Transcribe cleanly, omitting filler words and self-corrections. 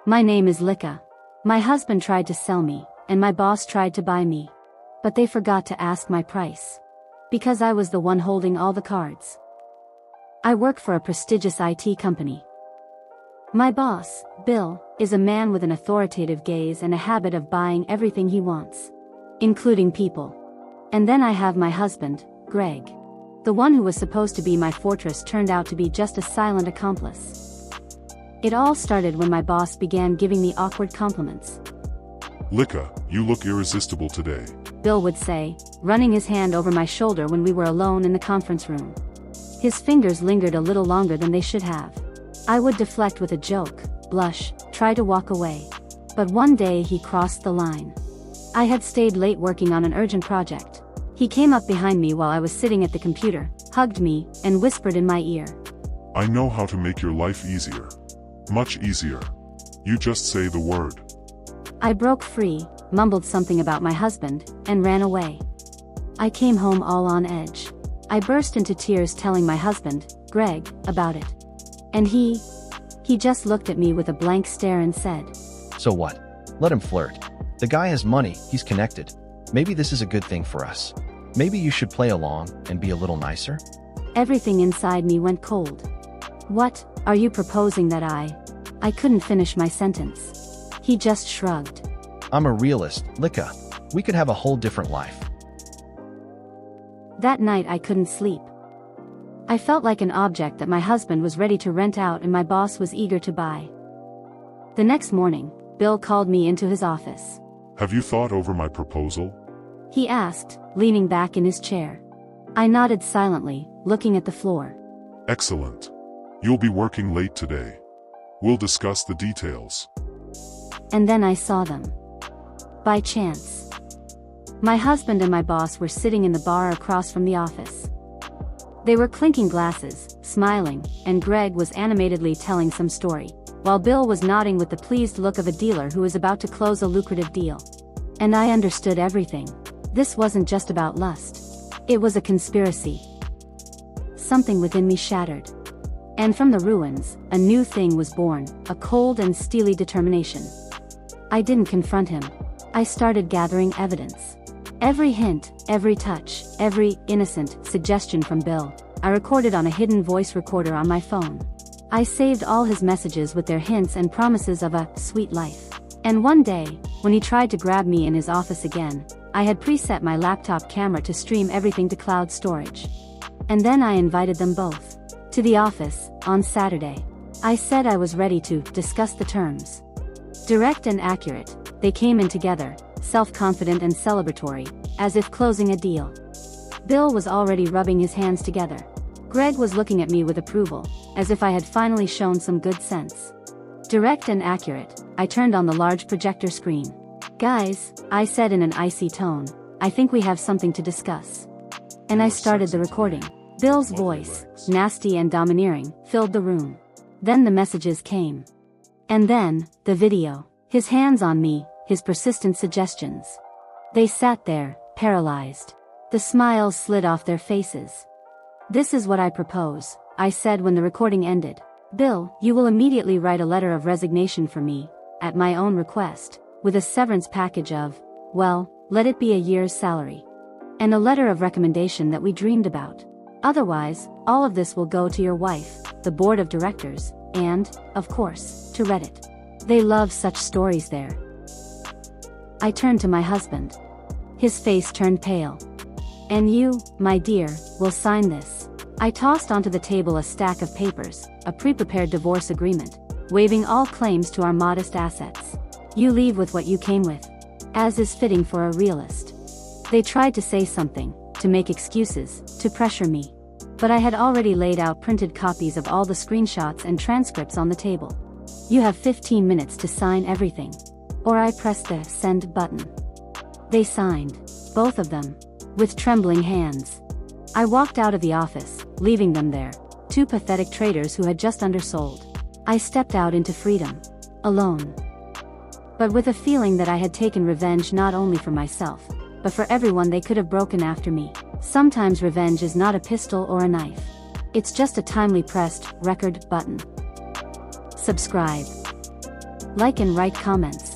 My name is Lika. My husband tried to sell me, and my boss tried to buy me. But they forgot to ask my price. Because I was the one holding all the cards. I work for a prestigious IT company. My boss, Bill, is a man with an authoritative gaze and a habit of buying everything he wants. Including people. And then I have my husband, Greg. The one who was supposed to be my fortress turned out to be just a silent accomplice. It all started when my boss began giving me awkward compliments. Lika, you look irresistible today. Bill would say, running his hand over my shoulder when we were alone in the conference room. His fingers lingered a little longer than they should have. I would deflect with a joke, blush, try to walk away. But one day he crossed the line. I had stayed late working on an urgent project. He came up behind me while I was sitting at the computer, hugged me, and whispered in my ear. I know how to make your life easier. Much easier. You just say the word. I broke free, mumbled something about my husband, and ran away. I came home all on edge. I burst into tears telling my husband, Greg, about it. And he just looked at me with a blank stare and said, So what? Let him flirt. The guy has money, he's connected. Maybe this is a good thing for us. Maybe you should play along and be a little nicer? Everything inside me went cold. What, are you proposing that I couldn't finish my sentence. He just shrugged. I'm a realist, Lika. We could have a whole different life. That night I couldn't sleep. I felt like an object that my husband was ready to rent out and my boss was eager to buy. The next morning, Bill called me into his office. Have you thought over my proposal? He asked, leaning back in his chair. I nodded silently, looking at the floor. Excellent. You'll be working late today. We'll discuss the details. And then I saw them. By chance. My husband and my boss were sitting in the bar across from the office. They were clinking glasses, smiling, and Greg was animatedly telling some story, while Bill was nodding with the pleased look of a dealer who is about to close a lucrative deal. And I understood everything. This wasn't just about lust. It was a conspiracy. Something within me shattered. And from the ruins, a new thing was born, a cold and steely determination. I didn't confront him. I started gathering evidence. Every hint, every touch, every innocent suggestion from Bill, I recorded on a hidden voice recorder on my phone. I saved all his messages with their hints and promises of a sweet life. And one day, when he tried to grab me in his office again, I had preset my laptop camera to stream everything to cloud storage. And then I invited them both to the office on Saturday. I said I was ready to discuss the terms. Direct and accurate, they came in together, self-confident and celebratory, as if closing a deal. Bill was already rubbing his hands together. Greg was looking at me with approval, as if I had finally shown some good sense. Direct and accurate, I turned on the large projector screen. Guys, I said in an icy tone, I think we have something to discuss. And I started the recording. Bill's voice, nasty and domineering, filled the room. Then the messages came. And then, the video. His hands on me, his persistent suggestions. They sat there, paralyzed. The smiles slid off their faces. This is what I propose, I said when the recording ended. Bill, you will immediately write a letter of resignation for me, at my own request, with a severance package of, well, let it be a year's salary. And a letter of recommendation that we dreamed about. Otherwise, all of this will go to your wife, the board of directors, and, of course, to Reddit. They love such stories there. I turned to my husband. His face turned pale. And you, my dear, will sign this. I tossed onto the table a stack of papers, a pre-prepared divorce agreement, waiving all claims to our modest assets. You leave with what you came with. As is fitting for a realist. They tried to say something, to make excuses, to pressure me. But I had already laid out printed copies of all the screenshots and transcripts on the table. You have 15 minutes to sign everything. Or I pressed the send button. They signed. Both of them. With trembling hands. I walked out of the office, leaving them there. Two pathetic traders who had just undersold. I stepped out into freedom. Alone. But with a feeling that I had taken revenge not only for myself, but for everyone they could have broken after me. Sometimes revenge is not a pistol or a knife. It's just a timely pressed record button. Subscribe. Like and write comments.